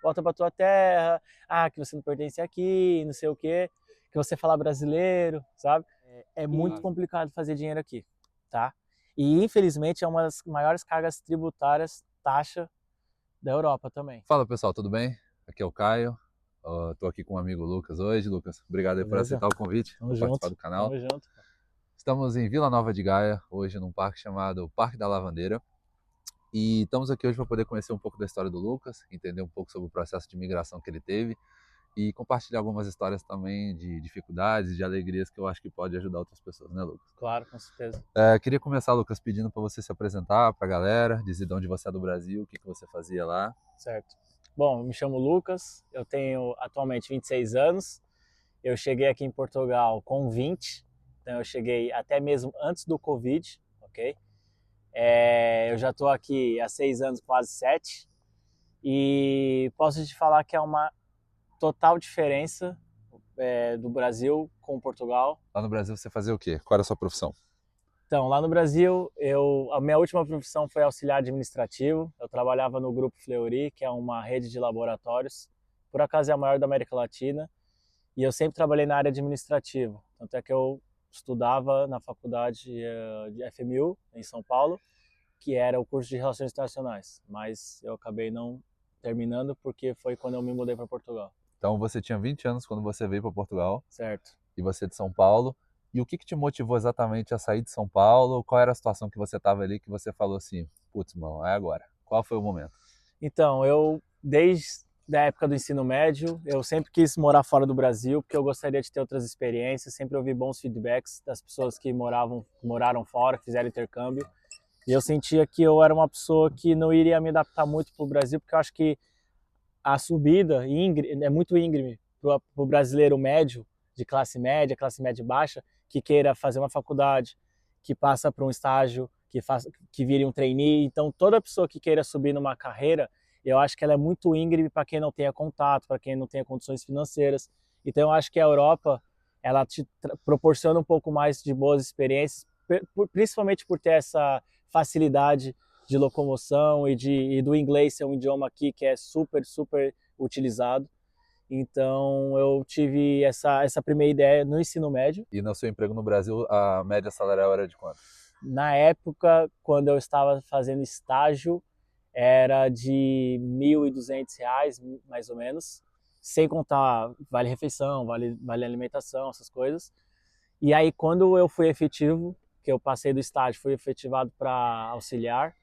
volta pra tua terra, que você não pertence aqui, não sei o quê, que você fala brasileiro, sabe? É muito complicado fazer dinheiro aqui, tá? E infelizmente é uma das maiores cargas tributárias, taxa da Europa também. Fala pessoal, tudo bem? Aqui é o Caio. Estou aqui com o amigo Lucas hoje. Lucas, obrigado aí por Beleza? aceitar o convite Tamo para participar junto, do canal. tamo junto. Estamos em Vila Nova de Gaia, hoje num parque chamado Parque da Lavandeira. E estamos aqui hoje para poder conhecer um pouco da história do Lucas, entender um pouco sobre o processo de migração que ele teve e compartilhar algumas histórias também de dificuldades e de alegrias que eu acho que pode ajudar outras pessoas, né, Lucas? Claro, com certeza. Queria começar, Lucas, pedindo para você se apresentar para a galera, dizer de onde você é do Brasil, o que você fazia lá. Certo. Bom, eu me chamo Lucas, eu tenho atualmente 26 anos, eu cheguei aqui em Portugal com 20, então eu cheguei até mesmo antes do Covid, ok? Eu já estou aqui há 6 anos, quase 7, e posso te falar que é uma total diferença do Brasil com Portugal. Lá no Brasil você fazia o quê? Qual era a sua profissão? Então, lá no Brasil, a minha última profissão foi auxiliar administrativo. Eu trabalhava no Grupo Fleury, que é uma rede de laboratórios. Por acaso é a maior da América Latina. E eu sempre trabalhei na área administrativa. Tanto é que eu estudava na faculdade de FMU, em São Paulo, que era o curso de Relações Internacionais. Mas eu acabei não terminando porque foi quando eu me mudei para Portugal. Então você tinha 20 anos quando você veio para Portugal. Certo. E você é de São Paulo. E o que te motivou exatamente a sair de São Paulo? Qual era a situação que você estava ali que você falou assim, putz, mano, é agora? Qual foi o momento? Então, desde a época do ensino médio, eu sempre quis morar fora do Brasil, porque eu gostaria de ter outras experiências, sempre ouvi bons feedbacks das pessoas que moraram fora, que fizeram intercâmbio. E eu sentia que eu era uma pessoa que não iria me adaptar muito para o Brasil, porque eu acho que a subida é muito íngreme para o brasileiro médio, de classe média baixa, que queira fazer uma faculdade, que passa para um estágio, que vire um trainee. Então, toda pessoa que queira subir numa carreira, eu acho que ela é muito íngreme para quem não tenha contato, para quem não tenha condições financeiras. Então, eu acho que a Europa, ela te proporciona um pouco mais de boas experiências, principalmente por ter essa facilidade de locomoção e do inglês ser um idioma aqui que é super, super utilizado. Então eu tive essa primeira ideia no ensino médio. E no seu emprego no Brasil, a média salarial era de quanto? Na época, quando eu estava fazendo estágio, era de R$ 1.200, mais ou menos, sem contar vale-refeição, vale alimentação, essas coisas. E aí, quando eu fui efetivo, que eu passei do estágio, fui efetivado para auxiliar,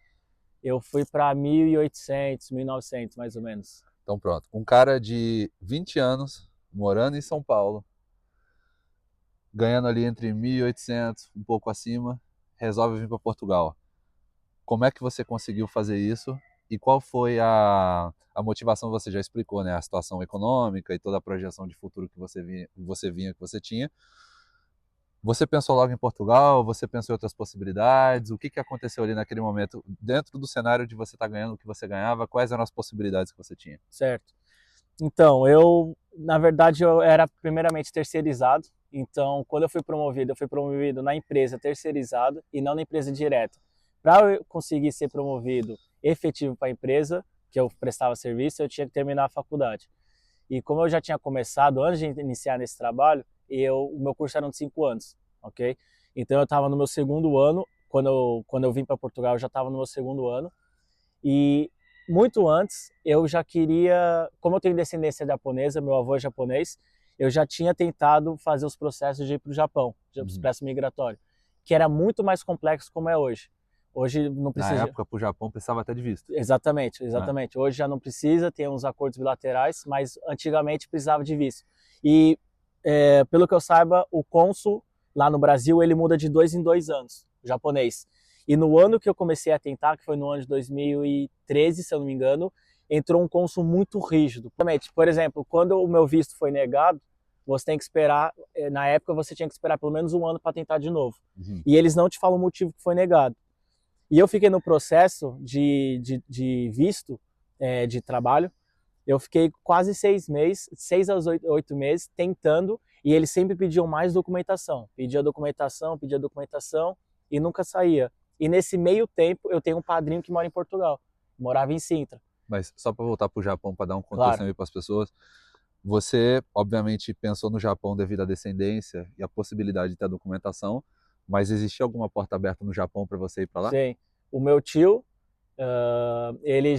eu fui para 1.800, 1.900, mais ou menos. Então pronto, um cara de 20 anos, morando em São Paulo, ganhando ali entre 1.800, um pouco acima, resolve vir para Portugal. Como é que você conseguiu fazer isso? E qual foi a motivação? Você já explicou, né? A situação econômica e toda a projeção de futuro que que você tinha. Você pensou logo em Portugal? Você pensou em outras possibilidades? O que aconteceu ali naquele momento, dentro do cenário de você estar ganhando o que você ganhava? Quais eram as possibilidades que você tinha? Certo. Então, na verdade, eu era primeiramente terceirizado. Então, quando eu fui promovido na empresa terceirizada e não na empresa direta. Para eu conseguir ser promovido efetivo para a empresa, que eu prestava serviço, eu tinha que terminar a faculdade. E como eu já tinha começado, antes de iniciar nesse trabalho, o meu curso era de 5 anos, ok? Então, eu estava no meu segundo ano. Quando eu vim para Portugal, eu já estava no meu segundo ano. E muito antes, eu já queria, como eu tenho descendência japonesa, meu avô é japonês, eu já tinha tentado fazer os processos de ir para o Japão, os processos migratórios, que era muito mais complexo como é hoje. Hoje não Na precisa. época, para o Japão, precisava até de visto. Exatamente, Né? exatamente. Hoje já não precisa, tem uns acordos bilaterais, mas antigamente precisava de visto. E, pelo que eu saiba, o cônsul lá no Brasil, ele muda de 2 em 2 anos, japonês. E no ano que eu comecei a tentar, que foi no ano de 2013, se eu não me engano, entrou um cônsul muito rígido. Por exemplo, quando o meu visto foi negado, você tem que esperar, na época você tinha que esperar pelo menos um ano para tentar de novo. E eles não te falam o motivo que foi negado. E eu fiquei no processo de visto de trabalho, eu fiquei quase 6 meses, 6 a 8 meses tentando, e eles sempre pediam mais documentação. Pedia documentação e nunca saía. E nesse meio tempo eu tenho um padrinho que mora em Portugal, morava em Sintra. Mas só para voltar para o Japão, para dar um contexto Claro. aí para as pessoas, você obviamente pensou no Japão devido à descendência e à possibilidade de ter a documentação, mas existia alguma porta aberta no Japão para você ir para lá? Sim. O meu tio, ele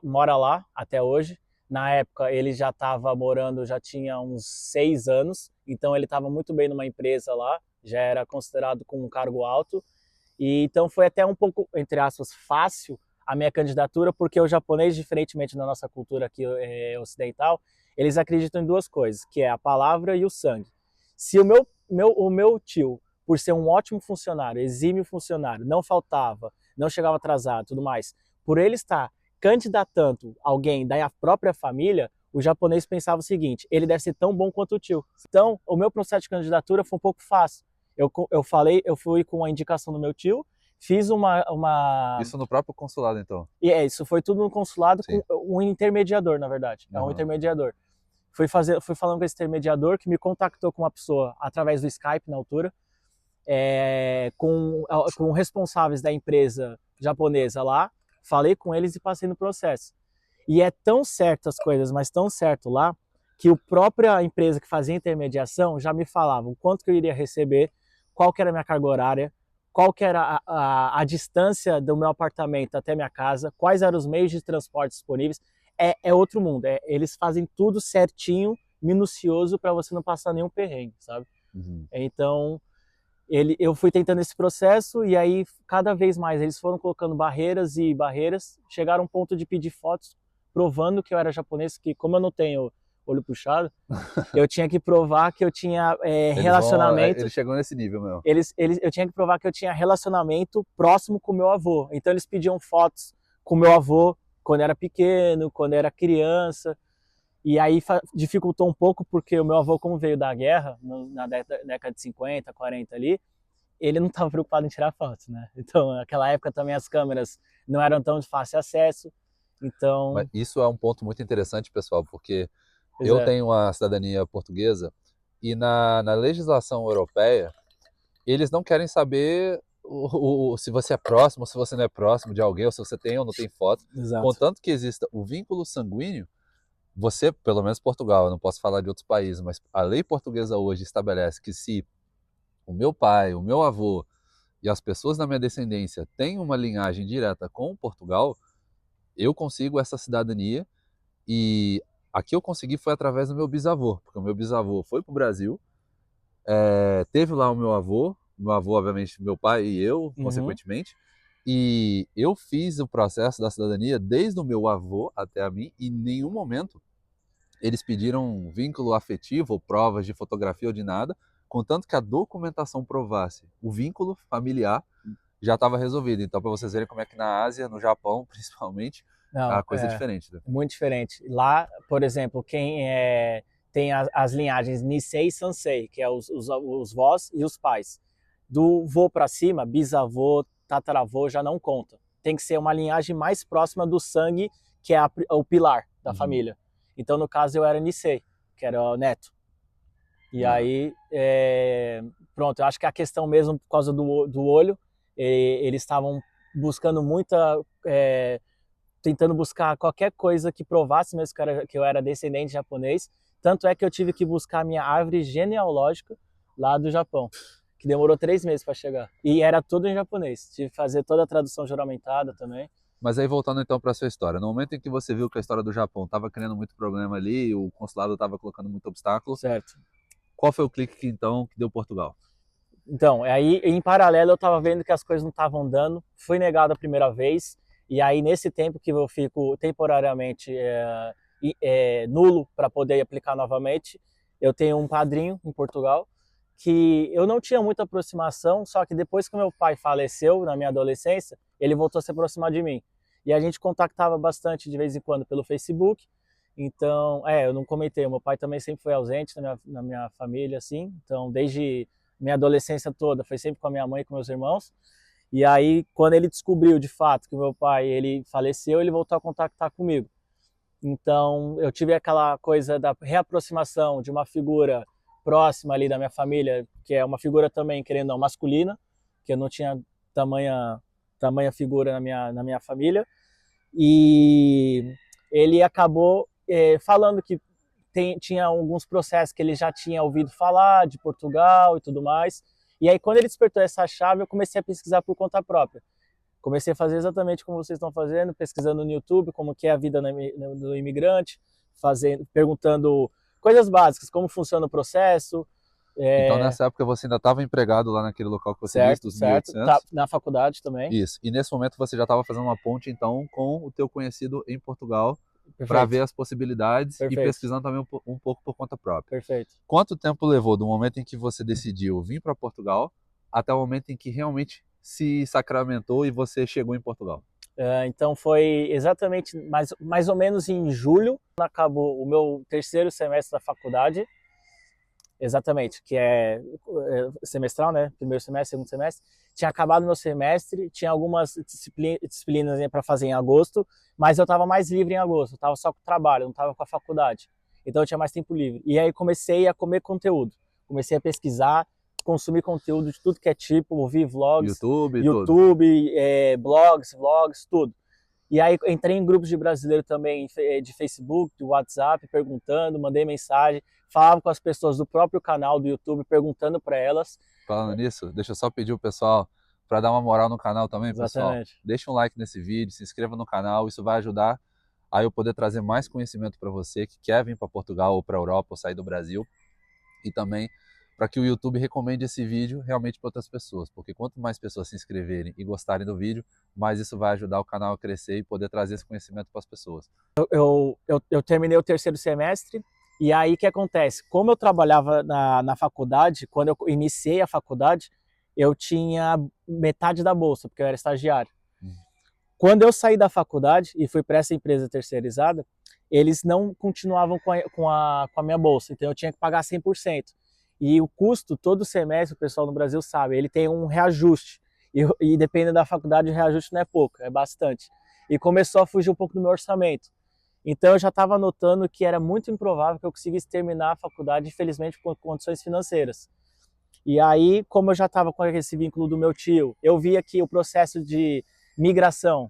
mora lá até hoje. Na época ele já estava morando, já tinha uns 6 anos, então ele estava muito bem numa empresa lá, já era considerado com um cargo alto. E então foi até um pouco, entre aspas, fácil a minha candidatura, porque o japonês, diferentemente da nossa cultura aqui ocidental, eles acreditam em duas coisas, que é a palavra e o sangue. Se o meu tio, por ser um ótimo funcionário, exímio funcionário, não faltava, não chegava atrasado, tudo mais, por ele estar candidatando alguém da própria família, o japonês pensava o seguinte: ele deve ser tão bom quanto o tio. Então, o meu processo de candidatura foi um pouco fácil. Eu fui com a indicação do meu tio, fiz uma. Isso no próprio consulado, então? E isso foi tudo no consulado com Sim. um intermediador, na verdade. É um intermediador. Fui falando com esse intermediador que me contactou com uma pessoa através do Skype na altura, com responsáveis da empresa japonesa lá, falei com eles e passei no processo. E é tão certo as coisas, mas tão certo lá, que a própria empresa que fazia intermediação já me falava o quanto que eu iria receber, qual que era a minha carga horária, qual que era a distância do meu apartamento até minha casa, quais eram os meios de transporte disponíveis. É outro mundo, eles fazem tudo certinho, minucioso, para você não passar nenhum perrengue, sabe? Uhum. Então, eu fui tentando esse processo e aí cada vez mais eles foram colocando barreiras e barreiras, chegaram a um ponto de pedir fotos provando que eu era japonês, que como eu não tenho olho puxado, eu tinha que provar que eu tinha relacionamento. Eles chegam nesse nível mesmo. Eu tinha que provar que eu tinha relacionamento próximo com o meu avô. Então eles pediam fotos com o meu avô quando era pequeno, quando era criança. E aí dificultou um pouco porque o meu avô, como veio da guerra, na década de 50, 40 ali, ele não estava preocupado em tirar fotos, né? Então, naquela época também as câmeras não eram tão de fácil acesso. Mas Então, isso é um ponto muito interessante, pessoal, porque pois eu é, tenho a cidadania portuguesa e na legislação europeia, eles não querem saber se você é próximo, se você não é próximo de alguém, ou se você tem ou não tem foto. exato. Contanto que exista o vínculo sanguíneo, você, pelo menos Portugal, eu não posso falar de outros países, mas a lei portuguesa hoje estabelece que se o meu pai, o meu avô e as pessoas da minha descendência têm uma linhagem direta com Portugal, eu consigo essa cidadania. E aqui eu consegui foi através do meu bisavô, porque o meu bisavô foi para o Brasil, teve lá o meu avô, obviamente, meu pai e eu, Uhum. consequentemente, e eu fiz o processo da cidadania desde o meu avô até a mim, e em nenhum momento eles pediram um vínculo afetivo ou provas de fotografia ou de nada, contanto que a documentação provasse o vínculo familiar, já estava resolvido. Então, para vocês verem como é que na Ásia, no Japão principalmente, a Não, coisa é diferente, né? muito diferente. Lá, por exemplo, tem as linhagens Nisei e Sansei, que é os vós e os pais. Do vô para cima, bisavô, tataravô, já não conta. Tem que ser uma linhagem mais próxima do sangue, que é o pilar da Uhum. família. Então, no caso, eu era Nisei, que era o neto. E Ah. aí, pronto, eu acho que a questão mesmo por causa do olho, eles estavam buscando tentando buscar qualquer coisa que provasse mesmo que eu era descendente japonês. Tanto é que eu tive que buscar a minha árvore genealógica lá do Japão, que demorou 3 meses para chegar. E era tudo em japonês. Tive que fazer toda a tradução juramentada também. Mas aí voltando então para a sua história, no momento em que você viu que a história do Japão estava criando muito problema ali, o consulado estava colocando muito obstáculo, Certo. qual foi o clique que então que deu Portugal? Então, aí em paralelo eu estava vendo que as coisas não estavam dando, fui negado a primeira vez, e aí nesse tempo que eu fico temporariamente nulo para poder aplicar novamente, eu tenho um padrinho em Portugal que eu não tinha muita aproximação, só que depois que meu pai faleceu na minha adolescência, ele voltou a se aproximar de mim. E a gente contactava bastante de vez em quando pelo Facebook. Então, eu não comentei, meu pai também sempre foi ausente na minha família, assim. Então, desde minha adolescência toda foi sempre com a minha mãe e com meus irmãos. E aí, quando ele descobriu de fato que o meu pai ele faleceu, ele voltou a contactar comigo. Então, eu tive aquela coisa da reaproximação de uma figura próxima ali da minha família, que é uma figura também, querendo ou não, masculina, que eu não tinha tamanha figura na minha família. e ele acabou falando que tinha alguns processos que ele já tinha ouvido falar de Portugal e tudo mais. E aí, quando ele despertou essa chave, eu comecei a pesquisar por conta própria. Comecei a fazer exatamente como vocês estão fazendo, pesquisando no YouTube como que é a vida do imigrante, perguntando coisas básicas, como funciona o processo. Então, nessa época, você ainda estava empregado lá naquele local que você disse, Certo, dos certo. 1.800? Na faculdade também. Isso. E nesse momento você já estava fazendo uma ponte, então, com o teu conhecido em Portugal, para Perfeito, ver as possibilidades e perfeito, pesquisando também um pouco por conta própria. perfeito. Quanto tempo levou do momento em que você decidiu vir para Portugal até o momento em que realmente se sacramentou e você chegou em Portugal? Então foi exatamente mais ou menos em julho, acabou o meu terceiro semestre da faculdade, exatamente, que é semestral, né? Primeiro semestre, segundo semestre. Tinha acabado meu semestre, tinha algumas disciplinas para fazer em agosto, mas eu estava mais livre em agosto, eu estava só com o trabalho, não estava com a faculdade. Então eu tinha mais tempo livre. E aí comecei a comer conteúdo, comecei a pesquisar, consumir conteúdo de tudo que é tipo, ouvir vlogs, YouTube e tudo. YouTube, blogs, vlogs, tudo. E aí entrei em grupos de brasileiro também, de Facebook, de WhatsApp, perguntando, mandei mensagem, falava com as pessoas do próprio canal do YouTube, perguntando para elas. Falando nisso, deixa eu só pedir o pessoal para dar uma moral no canal também, pessoal. Exatamente. Deixa um like nesse vídeo, se inscreva no canal, isso vai ajudar a eu poder trazer mais conhecimento para você que quer vir para Portugal ou para a Europa ou sair do Brasil, e também para que o YouTube recomende esse vídeo realmente para outras pessoas, porque quanto mais pessoas se inscreverem e gostarem do vídeo, mais isso vai ajudar o canal a crescer e poder trazer esse conhecimento para as pessoas. Eu terminei o terceiro semestre, e aí o que acontece? Como eu trabalhava na faculdade, quando eu iniciei a faculdade, eu tinha metade da bolsa, porque eu era estagiário. Quando eu saí da faculdade e fui para essa empresa terceirizada, eles não continuavam com a minha bolsa, então eu tinha que pagar 100%. E o custo, todo semestre, o pessoal no Brasil sabe, ele tem um reajuste. E dependendo da faculdade, o reajuste não é pouco, é bastante. E começou a fugir um pouco do meu orçamento. Então eu já estava notando que era muito improvável que eu conseguisse terminar a faculdade, infelizmente, por condições financeiras. E aí, como eu já estava com esse vínculo do meu tio, eu via que o processo de migração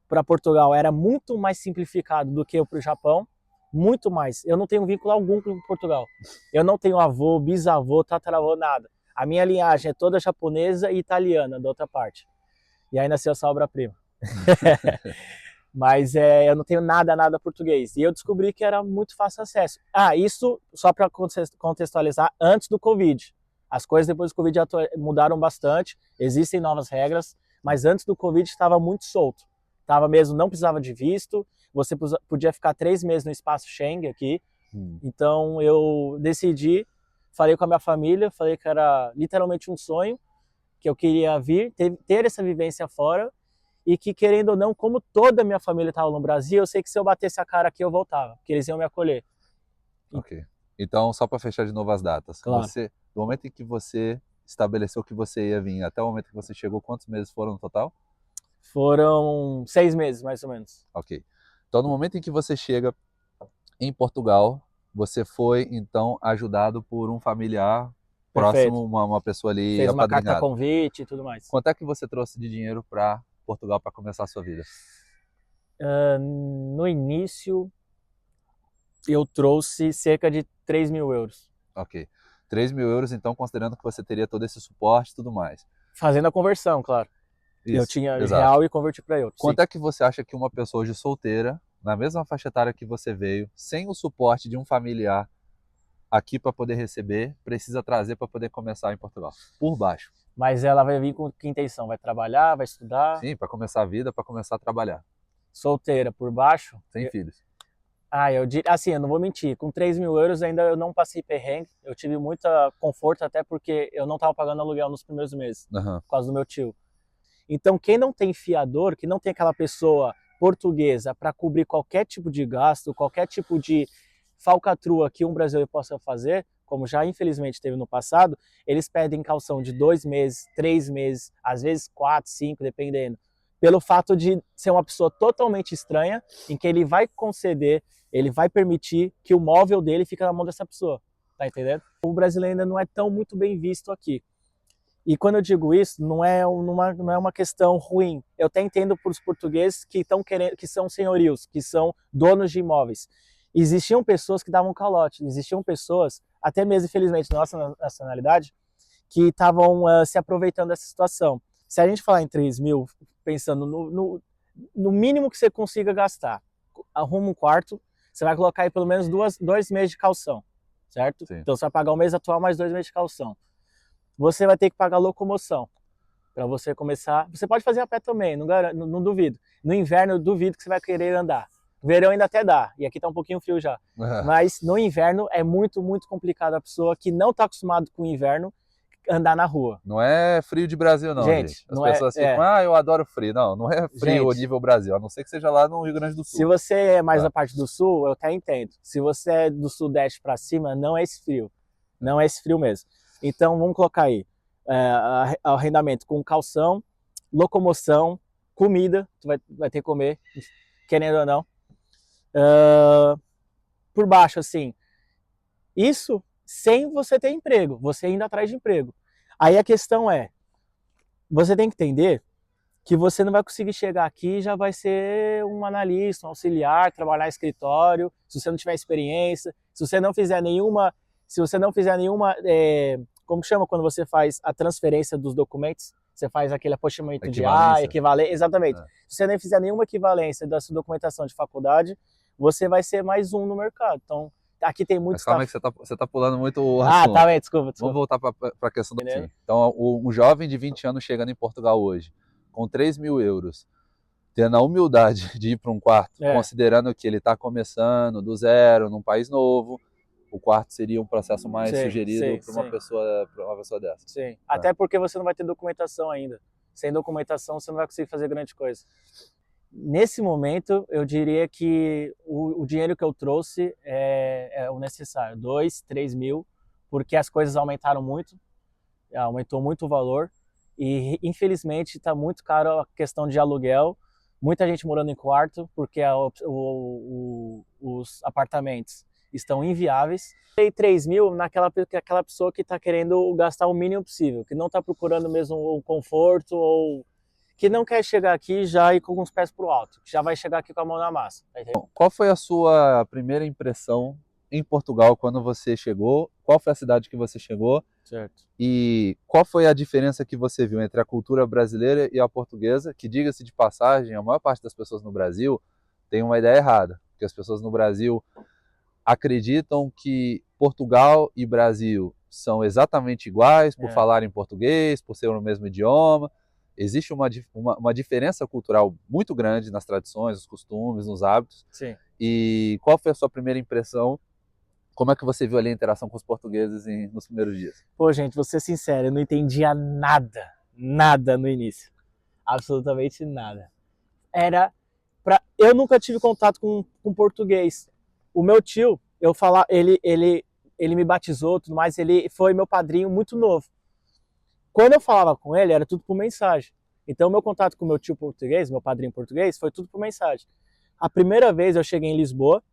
para Portugal era muito mais simplificado do que para o Japão, muito mais. Eu não tenho vínculo algum com Portugal. Eu não tenho avô, bisavô, tataravô, nada. A minha linhagem é toda japonesa e italiana, da outra parte. E aí nasceu essa obra-prima. Mas eu não tenho nada português. E eu descobri que era muito fácil acesso. Isso só para contextualizar, antes do Covid. As coisas depois do Covid mudaram bastante, existem novas regras, mas antes do Covid estava muito solto. Tava mesmo, não precisava de visto, você podia ficar 3 meses no espaço Schengen aqui. Então eu decidi, falei com a minha família, falei que era literalmente um sonho, que eu queria vir, ter essa vivência fora, e que, querendo ou não, como toda a minha família estava no Brasil, eu sei que se eu batesse a cara aqui eu voltava, que eles iam me acolher. Ok. Então, só para fechar de novo as datas, Claro. Do momento em que você estabeleceu que você ia vir até o momento que você chegou, quantos meses foram no total? Foram 6 meses, mais ou menos. Ok. Então, no momento em que você chega em Portugal, você foi, então, ajudado por um familiar próximo, uma pessoa ali Fez uma carta apadrinhada. convite e tudo mais. Quanto é que você trouxe de dinheiro para Portugal para começar a sua vida? No início, eu trouxe cerca de 3 mil euros. Ok. 3 mil euros, então, considerando que você teria todo esse suporte e tudo mais. Fazendo a conversão, claro. Isso, eu tinha exato. real e converti para euro. Quanto é que você acha que uma pessoa hoje solteira, na mesma faixa etária que você veio, sem o suporte de um familiar aqui para poder receber, precisa trazer para poder começar em Portugal? Por baixo. Mas ela vai vir com que intenção? Vai trabalhar, vai estudar? Sim, para começar a vida, para começar a trabalhar. Solteira, por baixo? Sem filhos. Eu diria, assim, eu não vou mentir, com 3 mil euros ainda eu não passei perrengue, eu tive muito conforto, até porque eu não estava pagando aluguel nos primeiros meses, por causa do meu tio. Então, quem não tem fiador, que não tem aquela pessoa portuguesa para cobrir qualquer tipo de gasto, qualquer tipo de falcatrua que um brasileiro possa fazer, como já infelizmente teve no passado, eles pedem caução de 2 meses, 3 meses, às vezes 4, 5, dependendo, pelo fato de ser uma pessoa totalmente estranha, em que ele vai conceder, ele vai permitir que o móvel dele fique na mão dessa pessoa, tá entendendo? O brasileiro ainda não é tão muito bem visto aqui. E quando eu digo isso, não é uma questão ruim. Eu até entendo para os portugueses que estão querendo, que são senhorios, que são donos de imóveis. Existiam pessoas que davam calote, existiam pessoas, até mesmo infelizmente na nossa nacionalidade, que estavam se aproveitando dessa situação. Se a gente falar em 3 mil, pensando no mínimo que você consiga gastar, arruma um quarto, você vai colocar aí pelo menos 2 meses de caução, certo? Sim. Então você vai pagar o mês atual mais 2 meses de caução. Você vai ter que pagar locomoção para você começar. Você pode fazer a pé também, não duvido. No inverno eu duvido que você vai querer andar. No verão ainda até dá, e aqui tá um pouquinho frio já. Mas no inverno é muito, muito complicado a pessoa que não está acostumado com o inverno andar na rua. Não é frio de Brasil, não, gente. As pessoas ficam, eu adoro frio. Não, não é frio gente, nível Brasil, a não ser que seja lá no Rio Grande do Sul. Se você é mais da parte do sul, eu até entendo. Se você é do sudeste para cima, não é esse frio. Não é esse frio mesmo. Então, vamos colocar aí arrendamento com calção, locomoção, comida, tu vai ter que comer, querendo ou não. Por baixo, assim, isso sem você ter emprego, você indo atrás de emprego. Aí a questão é, você tem que entender que você não vai conseguir chegar aqui e já vai ser um analista, um auxiliar, trabalhar em escritório, se você não tiver experiência, se você não fizer nenhuma, como chama quando você faz a transferência dos documentos? Você faz aquele apostamento de equivalência, exatamente. Se você nem fizer nenhuma equivalência da sua documentação de faculdade, você vai ser mais um no mercado. Então, aqui tem muito... Mas calma aí que você tá pulando muito o assunto. Tá bem, desculpa. Vamos voltar para a questão do... Então, um jovem de 20 anos chegando em Portugal hoje, com 3 mil euros, tendo a humildade de ir para um quarto, considerando que ele está começando do zero, num país novo, o quarto seria um processo mais sugerido para uma pessoa dessa. Sim, até porque você não vai ter documentação ainda. Sem documentação você não vai conseguir fazer grande coisa. Nesse momento, eu diria que o dinheiro que eu trouxe é o necessário, 2, 3 mil, porque as coisas aumentaram muito, aumentou muito o valor, e infelizmente está muito caro a questão de aluguel, muita gente morando em quarto, porque os apartamentos estão inviáveis. E 3 mil naquela pessoa que está querendo gastar o mínimo possível, que não está procurando mesmo o conforto, ou que não quer chegar aqui já ir com os pés pro alto, que já vai chegar aqui com a mão na massa. Qual foi a sua primeira impressão em Portugal quando você chegou? Qual foi a cidade que você chegou? Certo. E qual foi a diferença que você viu entre a cultura brasileira e a portuguesa? Que, diga-se de passagem, a maior parte das pessoas no Brasil tem uma ideia errada, porque as pessoas no Brasil acreditam que Portugal e Brasil são exatamente iguais por falarem português, por ser o mesmo idioma. Existe uma diferença cultural muito grande nas tradições, nos costumes, nos hábitos. Sim. E qual foi a sua primeira impressão? Como é que você viu ali a interação com os portugueses nos primeiros dias? Pô, gente, vou ser sincero, eu não entendia nada no início. Absolutamente nada. Eu nunca tive contato com português. O meu tio, ele me batizou, tudo mais, ele foi meu padrinho muito novo. Quando eu falava com ele, era tudo por mensagem. Então, meu contato com meu tio português, meu padrinho português, foi tudo por mensagem. A primeira vez eu cheguei em Lisboa,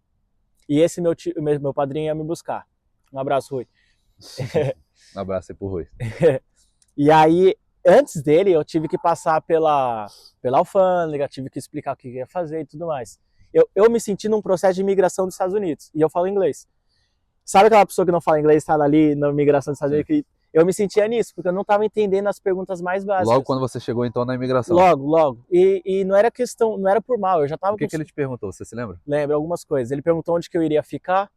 e esse meu padrinho ia me buscar. Um abraço, Rui. Um abraço aí pro Rui. E aí, antes dele, eu tive que passar pela alfândega, tive que explicar o que ia fazer e tudo mais. Eu me senti num processo de imigração dos Estados Unidos, e eu falo inglês. Sabe aquela pessoa que não fala inglês, está ali na imigração dos Estados Unidos? Eu me sentia nisso, porque eu não estava entendendo as perguntas mais básicas. Logo quando você chegou, então, na imigração? Logo. E não era questão, não era por mal, eu já estava... O que ele te perguntou, você se lembra? Lembro, algumas coisas. Ele perguntou onde que eu iria ficar,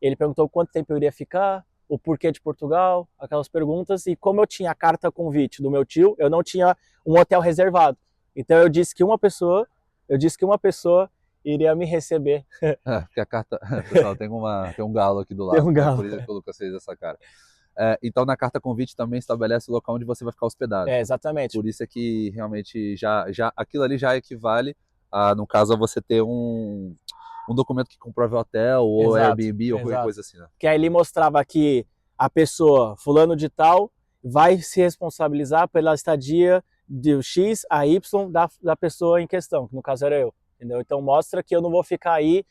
ele perguntou quanto tempo eu iria ficar, o porquê de Portugal, aquelas perguntas. E como eu tinha a carta convite do meu tio, eu não tinha um hotel reservado. Então eu disse que uma pessoa iria me receber. Porque a carta... Pessoal, tem um galo aqui do lado. Tem um galo. Por isso que o Lucas fez essa cara. Então, na carta convite também estabelece o local onde você vai ficar hospedado. Exatamente. Por isso é que realmente aquilo ali já equivale a, no caso, a você ter um documento que comprove o hotel ou Airbnb ou qualquer coisa assim, né? Que aí ele mostrava que a pessoa, fulano de tal, vai se responsabilizar pela estadia do X a Y da pessoa em questão, que no caso era eu. Entendeu? Então mostra que eu não vou ficar aí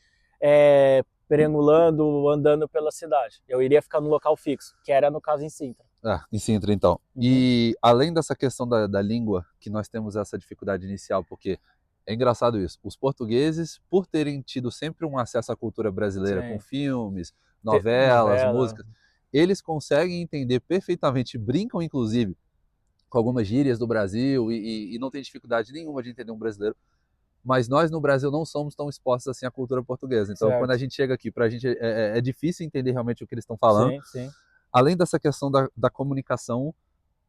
perambulando, andando pela cidade. Eu iria ficar no local fixo, que era no caso em Sintra. Em Sintra, então. Uhum. E além dessa questão da língua, que nós temos essa dificuldade inicial, porque é engraçado isso, os portugueses, por terem tido sempre um acesso à cultura brasileira com Sim. filmes, novelas, Novela. músicas, eles conseguem entender perfeitamente, brincam inclusive com algumas gírias do Brasil e não tem dificuldade nenhuma de entender um brasileiro, mas nós no Brasil não somos tão expostos assim à cultura portuguesa. Então, quando a Certo. gente chega aqui, para a gente é difícil entender realmente o que eles estão falando. Sim, sim. Além dessa questão da comunicação,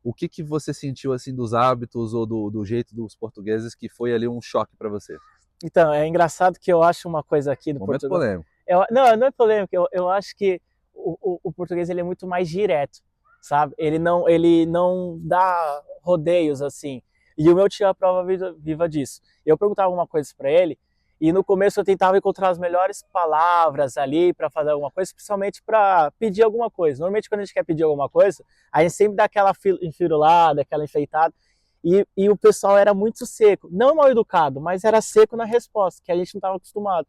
o que você sentiu assim dos hábitos ou do jeito dos portugueses que foi ali um choque para você? Então, é engraçado que eu acho uma coisa aqui do Momento Portugal. polêmico. Não é polêmico, eu acho que o português ele é muito mais direto, sabe? Ele não dá rodeios assim. E o meu tio é a prova viva disso. Eu perguntava alguma coisa para ele e no começo eu tentava encontrar as melhores palavras ali para fazer alguma coisa, principalmente para pedir alguma coisa. Normalmente quando a gente quer pedir alguma coisa, a gente sempre dá aquela enfirulada, aquela enfeitada. E o pessoal era muito seco, não mal educado, mas era seco na resposta, que a gente não estava acostumado.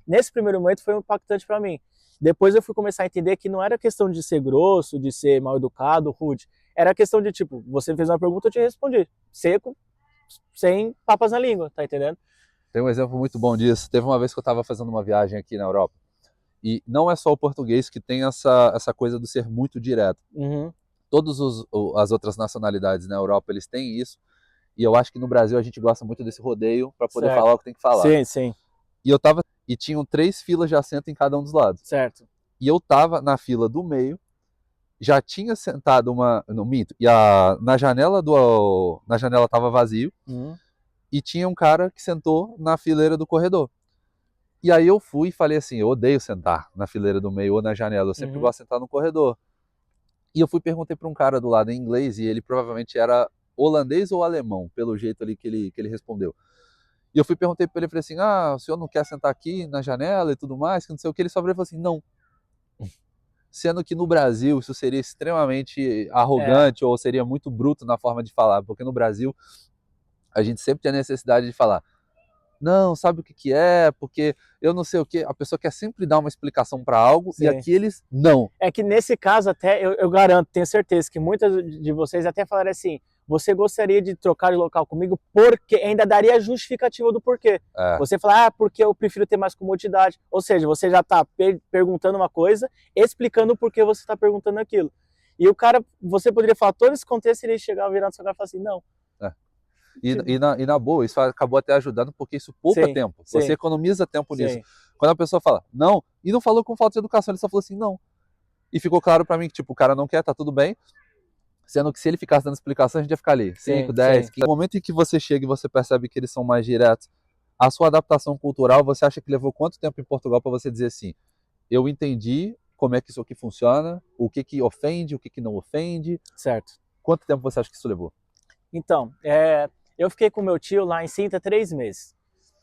Nesse primeiro momento foi impactante para mim. Depois eu fui começar a entender que não era questão de ser grosso, de ser mal educado, rude. Era questão de tipo, você fez uma pergunta, eu te respondi. Seco, sem papas na língua, tá entendendo? Tem um exemplo muito bom disso. Teve uma vez que eu estava fazendo uma viagem aqui na Europa e não é só o português que tem essa coisa do ser muito direto. Uhum. Todas as outras nacionalidades na Europa eles têm isso e eu acho que no Brasil a gente gosta muito desse rodeio para poder Certo. falar o que tem que falar. Sim, sim. E tinham 3 filas de assento em cada um dos lados. Certo. E eu tava na fila do meio, já tinha sentado no minto, na janela tava vazio Uhum. e tinha um cara que sentou na fileira do corredor. E aí eu fui e falei assim, eu odeio sentar na fileira do meio ou na janela, eu sempre Uhum. gosto de sentar no corredor. E eu fui e perguntei para um cara do lado em inglês e ele provavelmente era holandês ou alemão, pelo jeito ali que ele respondeu. E eu fui e perguntei para ele, falei assim, o senhor não quer sentar aqui na janela e tudo mais, que não sei o que, ele só falou assim, não. Sendo que no Brasil isso seria extremamente É. arrogante ou seria muito bruto na forma de falar, porque no Brasil a gente sempre tem a necessidade de falar, não, sabe o que é, porque eu não sei o que, a pessoa quer sempre dar uma explicação para algo e Sim. aqui eles não. É que nesse caso até, eu garanto, tenho certeza que muitas de vocês até falaram assim, você gostaria de trocar de local comigo porque ainda daria a justificativa do porquê. É, Você fala, porque eu prefiro ter mais comodidade. Ou seja, você já está perguntando uma coisa, explicando o porquê você está perguntando aquilo. E o cara, você poderia falar todo esse contexto e ele chegar virando no seu cara e falar assim, não. é. E na boa, isso acabou até ajudando porque isso poupa Sim, tempo. Você sim, economiza tempo nisso. sim. Quando a pessoa fala, não, e não falou com falta de educação, ele só falou assim, não. E ficou claro para mim que, tipo, o cara não quer, tá tudo bem. Sendo que se ele ficasse dando explicação, a gente ia ficar ali, 5, Sim, 10, sim. 15. No momento em que você chega e você percebe que eles são mais diretos, a sua adaptação cultural, você acha que levou quanto tempo em Portugal para você dizer assim, eu entendi como é que isso aqui funciona, o que ofende, o que não ofende? Certo. Quanto tempo você acha que isso levou? Então, eu fiquei com meu tio lá em Sintra 3 meses.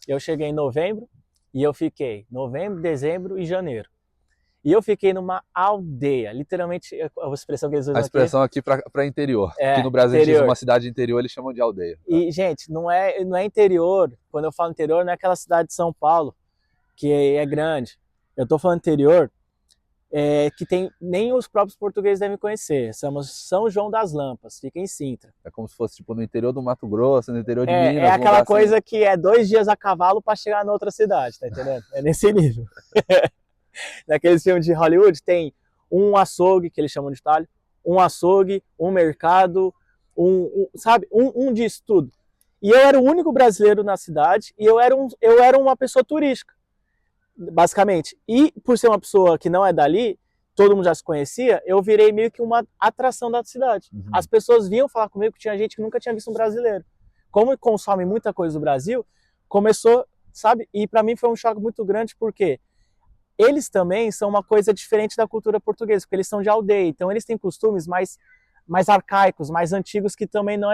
Eu cheguei em novembro e eu fiquei novembro, dezembro e janeiro. E eu fiquei numa aldeia, literalmente, a expressão que eles A usam aqui expressão aqui para interior, que no é Brasil a gente diz uma interior. cidade interior, eles chamam de aldeia. E, gente, não é interior, quando eu falo interior, não é aquela cidade de São Paulo, que é grande. Eu tô falando interior, que tem nem os próprios portugueses devem conhecer. Somos São João das Lampas, fica em Sintra. É como se fosse tipo no interior do Mato Grosso, no interior de É Minas, um lugar aquela assim. coisa que é 2 dias a cavalo para chegar na outra cidade, tá entendendo? É nesse nível. Naqueles filmes de Hollywood tem um açougue, que eles chamam de talho, um açougue, um mercado, sabe, disso tudo. E eu era o único brasileiro na cidade e eu era uma pessoa turística, basicamente. E por ser uma pessoa que não é dali, todo mundo já se conhecia, eu virei meio que uma atração da cidade. Uhum. As pessoas vinham falar comigo que tinha gente que nunca tinha visto um brasileiro. Como consome muita coisa do Brasil, começou, sabe? E para mim foi um choque muito grande, porque eles também são uma coisa diferente da cultura portuguesa, porque eles são de aldeia, então eles têm costumes mais arcaicos, mais antigos, que também não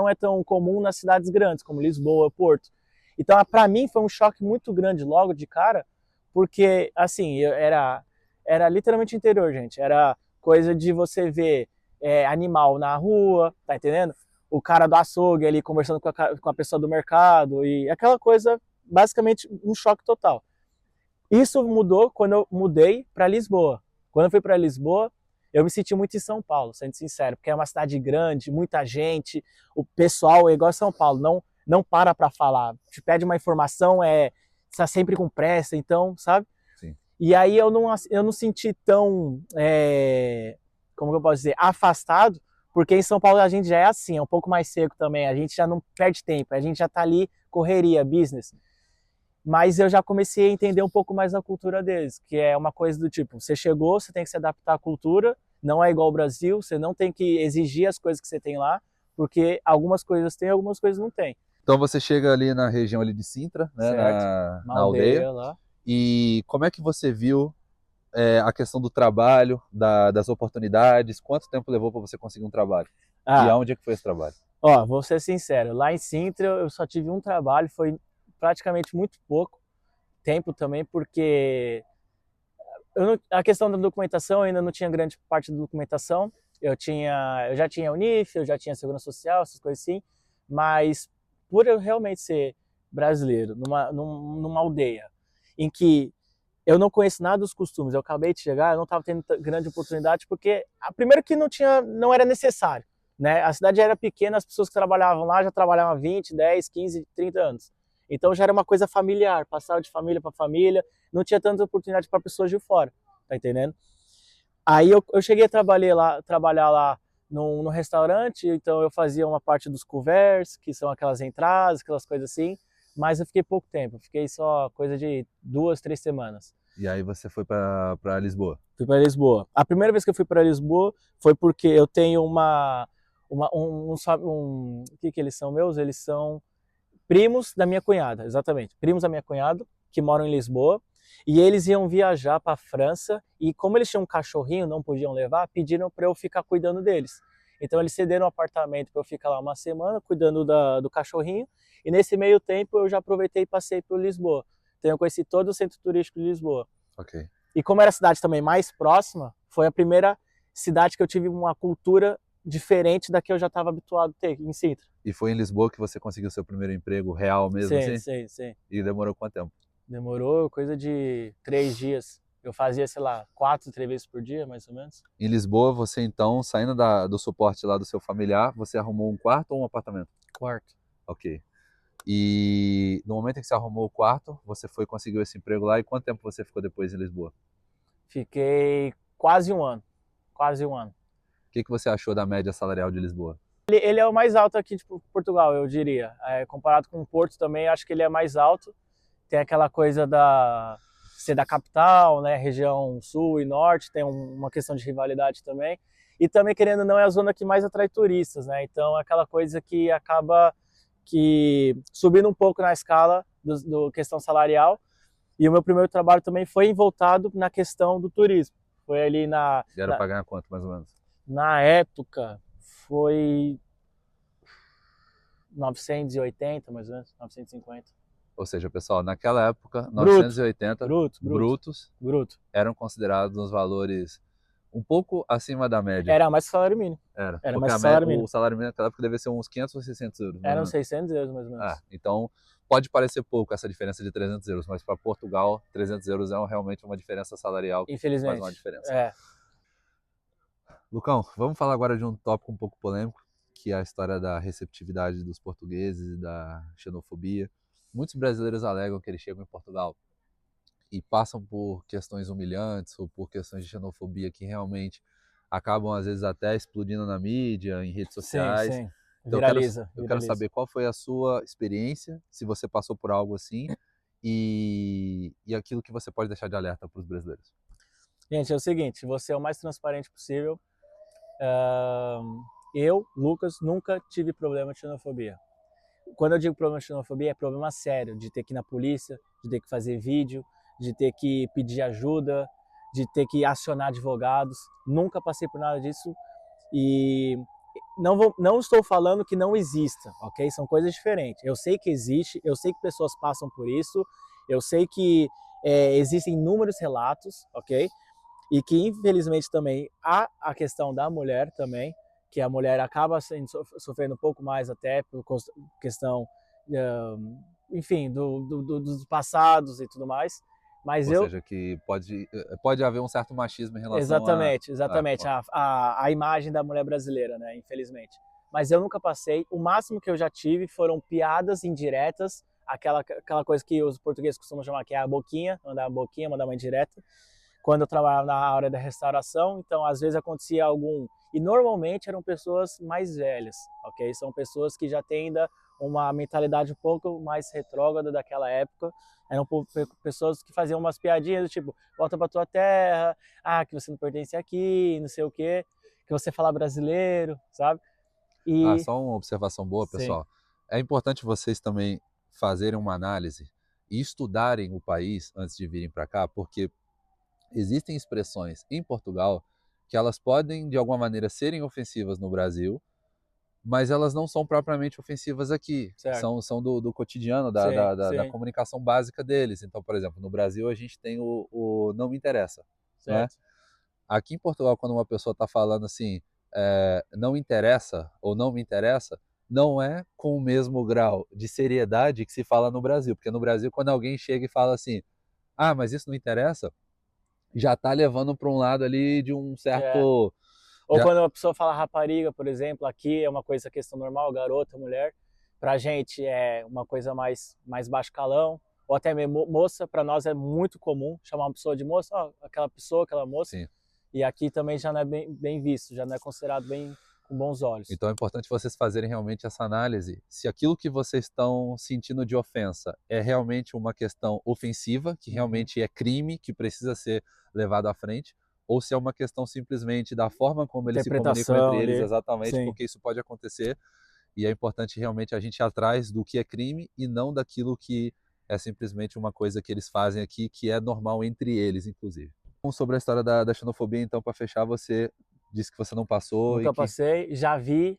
é tão comum nas cidades grandes, como Lisboa, Porto. Então, para mim, foi um choque muito grande logo de cara, porque, assim, era literalmente interior, gente. Era coisa de você ver animal na rua, tá entendendo? O cara do açougue ali conversando com a pessoa do mercado, e aquela coisa, basicamente, um choque total. Isso mudou quando eu mudei para Lisboa. Quando eu fui para Lisboa, Eu me senti muito em São Paulo, sendo sincero, porque é uma cidade grande, muita gente, o pessoal é igual a São Paulo, não para falar, te pede uma informação, está sempre com pressa, então, sabe? Sim. E aí eu não senti tão, como que eu posso dizer, afastado, porque em São Paulo a gente já é assim, é um pouco mais seco também, a gente já não perde tempo, a gente já tá ali, correria, business. Mas eu já comecei a entender um pouco mais a cultura deles, que é uma coisa do tipo, você chegou, você tem que se adaptar à cultura, não é igual ao Brasil, você não tem que exigir as coisas que você tem lá, porque algumas coisas tem, algumas coisas não tem. Então você chega ali na região ali de Sintra, né, Certo? na aldeia, Lá. e como é que você viu a questão do trabalho, das oportunidades, quanto tempo levou para você conseguir um trabalho? E aonde é que foi esse trabalho? Ó, vou ser sincero, lá em Sintra eu só tive um trabalho, foi praticamente muito pouco tempo também, porque a questão da documentação, eu ainda não tinha grande parte da documentação, eu já tinha Unif, eu já tinha Segurança Social, essas coisas assim, mas por eu realmente ser brasileiro, numa aldeia, em que eu não conheço nada dos costumes, eu acabei de chegar, eu não estava tendo grande oportunidade, porque, primeiro que não era necessário, né? A cidade era pequena, as pessoas que trabalhavam lá já trabalhavam há 20, 10, 15, 30 anos. Então já era uma coisa familiar, passava de família para família, não tinha tanta oportunidade para pessoas de fora, tá entendendo? Aí eu cheguei a trabalhar lá no restaurante, então eu fazia uma parte dos couverts, que são aquelas entradas, aquelas coisas assim, mas eu fiquei pouco tempo, eu fiquei só coisa de 2, 3 semanas. E aí você foi para Lisboa? Fui para Lisboa. A primeira vez que eu fui para Lisboa foi porque eu tenho o que eles são meus? Eles são primos da minha cunhada, exatamente. Primos da minha cunhada, que moram em Lisboa. E eles iam viajar para a França. E como eles tinham um cachorrinho, não podiam levar, pediram para eu ficar cuidando deles. Então eles cederam um apartamento para eu ficar lá uma semana, cuidando do cachorrinho. E nesse meio tempo eu já aproveitei e passei por Lisboa. Então eu conheci todo o centro turístico de Lisboa. Ok. E como era a cidade também mais próxima, foi a primeira cidade que eu tive uma cultura diferente da que eu já estava habituado a ter em Sintra. E foi em Lisboa que você conseguiu seu primeiro emprego real mesmo, Sim, assim? sim. E demorou quanto tempo? Demorou coisa de 3 dias. Eu fazia, sei lá, 4 entrevistas por dia, mais ou menos. Em Lisboa, você então, saindo do suporte lá do seu familiar, você arrumou um quarto ou um apartamento? Quarto. Ok. E no momento em que você arrumou o quarto, você foi conseguiu esse emprego lá, e quanto tempo você ficou depois em Lisboa? Fiquei quase um ano. Quase um ano. O que você achou da média salarial de Lisboa? Ele é o mais alto aqui de Portugal, eu diria. Comparado com o Porto também, acho que ele é mais alto. Tem aquela coisa da ser da capital, né, região sul e norte, tem uma questão de rivalidade também. E também, querendo ou não, é a zona que mais atrai turistas, né? Então, é aquela coisa que acaba subindo um pouco na escala do questão salarial. E o meu primeiro trabalho também foi voltado na questão do turismo. Foi ali E era para ganhar quanto, mais ou menos? na época, foi 980, mais ou menos, 950. Ou seja, pessoal, naquela época, Bruto. 980 brutos eram considerados uns valores um pouco acima da média. Era mais que salário mínimo. Era Era porque mais que salário mínimo. o salário mínimo naquela época devia ser uns 500 ou 600 euros. Eram 600 euros, mais ou menos. Então, pode parecer pouco essa diferença de 300 euros, mas para Portugal, 300 euros é realmente uma diferença salarial que Infelizmente. faz uma diferença. Lucão, vamos falar agora de um tópico um pouco polêmico, que é a história da receptividade dos portugueses e da xenofobia. Muitos brasileiros alegam que eles chegam em Portugal e passam por questões humilhantes ou por questões de xenofobia que realmente acabam, às vezes, até explodindo na mídia, em redes sociais. Sim. Então, Viraliza. eu quero saber qual foi a sua experiência, se você passou por algo assim, e aquilo que você pode deixar de alerta para os brasileiros. Gente, é o seguinte, você é o mais transparente possível. Eu, Lucas, nunca tive problema de xenofobia. Quando eu digo problema de xenofobia, é problema sério, de ter que ir na polícia, de ter que fazer vídeo, de ter que pedir ajuda, de ter que acionar advogados. Nunca passei por nada disso e não estou falando que não exista, ok? São coisas diferentes. Eu sei que existe, eu sei que pessoas passam por isso, eu sei que existem inúmeros relatos, ok? E que infelizmente também há a questão da mulher também, que a mulher acaba sofrendo um pouco mais até por questão, enfim, dos passados e tudo mais. Mas Ou eu, seja, que pode haver um certo machismo em relação exatamente, a- exatamente, a imagem da mulher brasileira, né, infelizmente. Mas eu nunca passei, o máximo que eu já tive foram piadas indiretas, aquela coisa que os portugueses costumam chamar que é a boquinha, mandar uma indireta, quando eu trabalhava na área da restauração, então às vezes acontecia algum, e normalmente eram pessoas mais velhas, ok? São pessoas que já têm ainda uma mentalidade um pouco mais retrógrada daquela época, eram pessoas que faziam umas piadinhas do tipo, volta pra tua terra, que você não pertence aqui, não sei o quê, que você fala brasileiro, sabe? E, Só uma observação boa, sim, pessoal. É importante vocês também fazerem uma análise e estudarem o país antes de virem para cá, porque existem expressões em Portugal que elas podem, de alguma maneira, serem ofensivas no Brasil, mas elas não são propriamente ofensivas aqui. certo, São do cotidiano, sim, da sim, comunicação básica deles. Então, por exemplo, no Brasil a gente tem o não me interessa, não é? certo, Aqui em Portugal, quando uma pessoa está falando assim, não interessa ou não me interessa, não é com o mesmo grau de seriedade que se fala no Brasil. Porque no Brasil, quando alguém chega e fala assim, mas isso não interessa, já está levando para um lado ali de um é. certo. Ou Já, quando a pessoa fala rapariga, por exemplo, aqui é uma coisa questão normal, garota, mulher. Pra gente é uma coisa mais baixo calão, ou até mesmo moça, para nós é muito comum chamar uma pessoa de moça, aquela pessoa, aquela moça. sim. E aqui também já não é bem visto, já não é considerado bem com bons olhos. Então é importante vocês fazerem realmente essa análise. Se aquilo que vocês estão sentindo de ofensa é realmente uma questão ofensiva, que Uhum. realmente é crime, que precisa ser levado à frente, ou se é uma questão simplesmente da forma como eles se comunicam entre Interpretação eles ali, exatamente, sim. porque isso pode acontecer e é importante realmente a gente ir atrás do que é crime e não daquilo que é simplesmente uma coisa que eles fazem aqui, que é normal entre eles, inclusive. Sobre a história da xenofobia, então, para fechar, você disse que você não passou e Nunca que. passei, já vi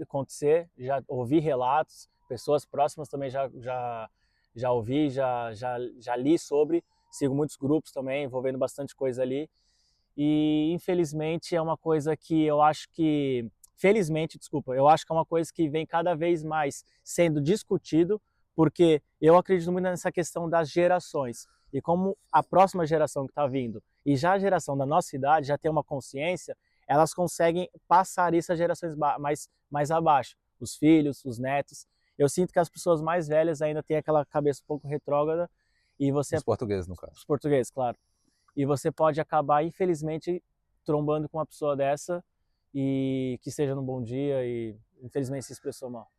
acontecer, já ouvi relatos, pessoas próximas também já ouvi, já li sobre, sigo muitos grupos também, envolvendo bastante coisa ali. E infelizmente é uma coisa que eu acho que, felizmente, desculpa, eu acho que é uma coisa que vem cada vez mais sendo discutido, porque eu acredito muito nessa questão das gerações. E como a próxima geração que está vindo, e já a geração da nossa idade já tem uma consciência, elas conseguem passar isso às gerações mais abaixo, os filhos, os netos. Eu sinto que as pessoas mais velhas ainda têm aquela cabeça um pouco retrógrada, e Os portugueses, no caso. os portugueses, claro, e você pode acabar, infelizmente, trombando com uma pessoa dessa e que seja num bom dia e infelizmente se expressou mal.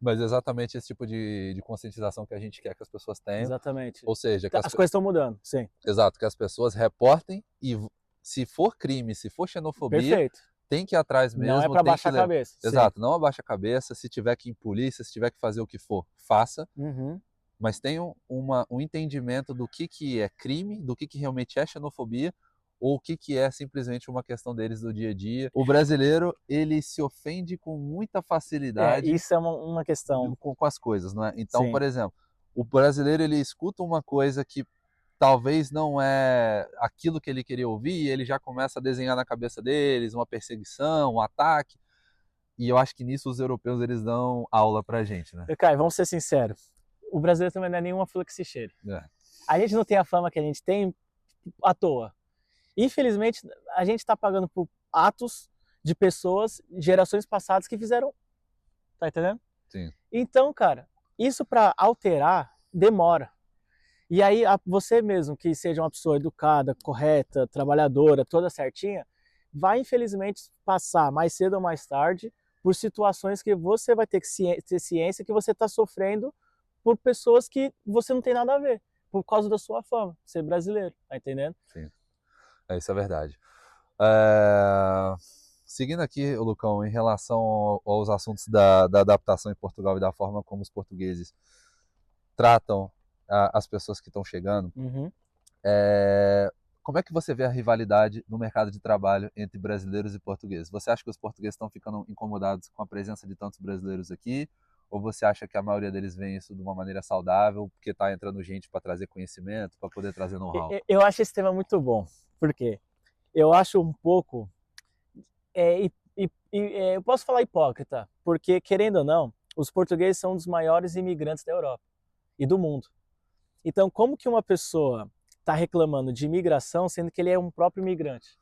Mas exatamente esse tipo de conscientização que a gente quer que as pessoas tenham. Exatamente. Ou seja, As coisas estão mudando, sim. exato, que as pessoas reportem e se for crime, se for xenofobia, Perfeito. tem que ir atrás Não é mesmo, para tem que baixar a levar. cabeça, sim. Exato, não abaixa a cabeça, se tiver que ir em polícia, se tiver que fazer o que for, faça, Uhum. mas tenham um entendimento do que é crime, do que realmente é xenofobia, ou o que é simplesmente uma questão deles do dia a dia. O brasileiro, ele se ofende com muita facilidade Isso é uma questão, com as coisas, não é? Então, sim. por exemplo, o brasileiro ele escuta uma coisa que talvez não é aquilo que ele queria ouvir, e ele já começa a desenhar na cabeça deles uma perseguição, um ataque. E eu acho que nisso os europeus eles dão aula pra gente, né? Caio, vamos ser sinceros. O brasileiro também não é nenhuma flor que se cheire. É. A gente não tem a fama que a gente tem à toa. Infelizmente, a gente está pagando por atos de pessoas, gerações passadas que fizeram. Tá entendendo? Sim. Então, cara, isso para alterar demora. E aí você mesmo que seja uma pessoa educada, correta, trabalhadora, toda certinha, vai infelizmente passar mais cedo ou mais tarde por situações que você vai ter que ter ciência que você está sofrendo por pessoas que você não tem nada a ver, por causa da sua fama, ser brasileiro, tá entendendo? Sim, isso é verdade. É, seguindo aqui, Lucão, em relação aos assuntos da adaptação em Portugal e da forma como os portugueses tratam as pessoas que estão chegando, Uhum. como é que você vê a rivalidade no mercado de trabalho entre brasileiros e portugueses? Você acha que os portugueses estão ficando incomodados com a presença de tantos brasileiros aqui? Ou você acha que a maioria deles vê isso de uma maneira saudável, porque está entrando gente para trazer conhecimento, para poder trazer know-how? Eu acho esse tema muito bom, porque eu acho um pouco eu posso falar hipócrita, porque, querendo ou não, os portugueses são um dos maiores imigrantes da Europa e do mundo. Então, como que uma pessoa tá reclamando de imigração, sendo que ele é um próprio imigrante,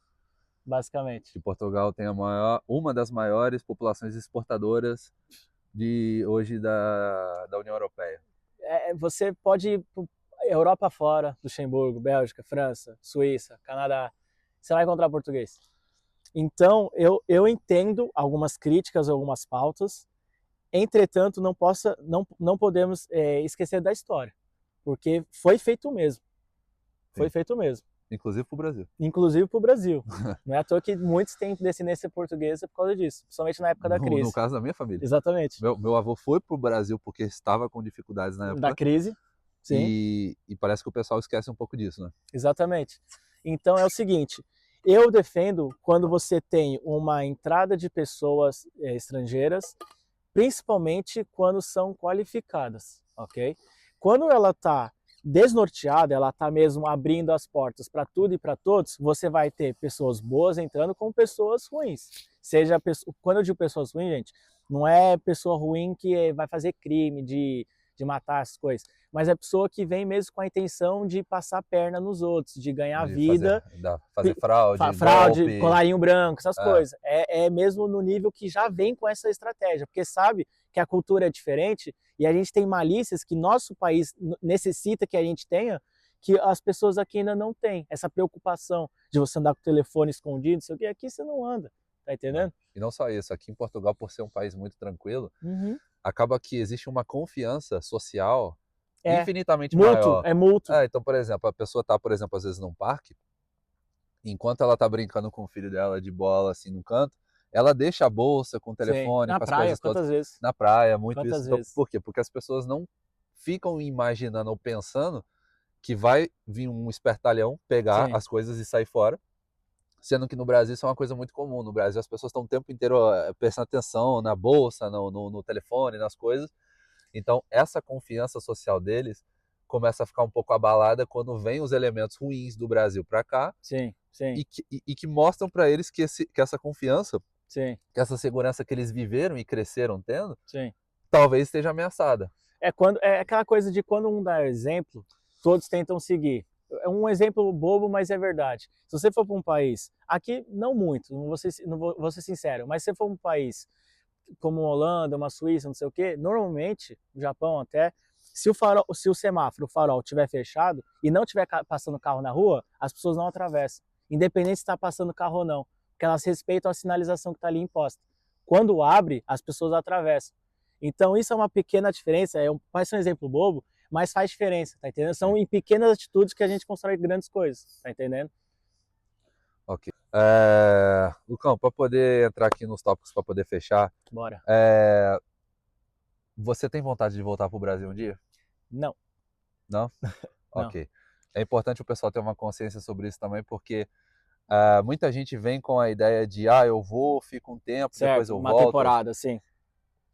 basicamente. Que Portugal tem uma das maiores populações exportadoras hoje da União Europeia. Você pode ir para Europa fora, Luxemburgo, Bélgica, França, Suíça, Canadá, você vai encontrar português. Então, eu entendo algumas críticas, algumas pautas, entretanto, não podemos esquecer da história, porque foi feito mesmo. Foi feito mesmo. Inclusive para o Brasil. Inclusive para o Brasil. Não é à toa que muitos têm descendência portuguesa por causa disso, principalmente na época da crise. No caso da minha família. Exatamente. Meu avô foi para o Brasil porque estava com dificuldades na época. Da crise, sim. E parece que o pessoal esquece um pouco disso, né? Exatamente. Então é o seguinte, eu defendo quando você tem uma entrada de pessoas estrangeiras, principalmente quando são qualificadas, ok? Quando ela está desnorteada, ela está mesmo abrindo as portas para tudo e para todos, você vai ter pessoas boas entrando com pessoas ruins. Quando eu digo pessoas ruins, gente, não é pessoa ruim que vai fazer crime, de matar as coisas, mas é pessoa que vem mesmo com a intenção de passar a perna nos outros, de ganhar vida. Fazer fraude, golpe, colarinho branco, essas coisas. É mesmo no nível que já vem com essa estratégia, porque sabe que a cultura é diferente e a gente tem malícias que nosso país necessita que a gente tenha, que as pessoas aqui ainda não têm. Essa preocupação de você andar com o telefone escondido, não sei o que, aqui você não anda, tá entendendo? E não só isso, aqui em Portugal, por ser um país muito tranquilo, acaba que existe uma confiança social infinitamente maior. É mútuo. Então, por exemplo, a pessoa tá, por exemplo, às vezes num parque, enquanto ela tá brincando com o filho dela de bola, assim, no canto, ela deixa a bolsa com o telefone, na com as praia, coisas todas. Quantas vezes? Na praia, muito Quantas isso. Então, vezes? por quê? Porque as pessoas não ficam imaginando ou pensando que vai vir um espertalhão pegar as coisas e sair fora, sendo que no Brasil isso é uma coisa muito comum. No Brasil as pessoas estão o tempo inteiro prestando atenção na bolsa, no telefone, nas coisas. Então essa confiança social deles começa a ficar um pouco abalada quando vem os elementos ruins do Brasil para cá. Sim. E que mostram para eles que essa confiança, sim, que essa segurança que eles viveram e cresceram tendo, sim, talvez esteja ameaçada. É aquela coisa de quando um dá exemplo, todos tentam seguir. É um exemplo bobo, mas é verdade. Se você for para um país, aqui não muito, não vou ser sincero, mas se você for um país como Holanda, uma Suíça, não sei o quê, normalmente, o Japão até, se o semáforo, o farol estiver fechado e não estiver passando carro na rua, as pessoas não atravessam, independente se está passando carro ou não, porque elas respeitam a sinalização que está ali imposta. Quando abre, as pessoas atravessam. Então isso é uma pequena diferença, pode ser um exemplo bobo, mas faz diferença, tá entendendo? São em pequenas atitudes que a gente constrói grandes coisas, tá entendendo? Ok. Lucão, para poder entrar aqui nos tópicos, para poder fechar. Bora. Você tem vontade de voltar para o Brasil um dia? Não. Não? Ok. É importante o pessoal ter uma consciência sobre isso também, porque muita gente vem com a ideia de eu vou, fico um tempo, certo, depois eu uma volto. Temporada, sim.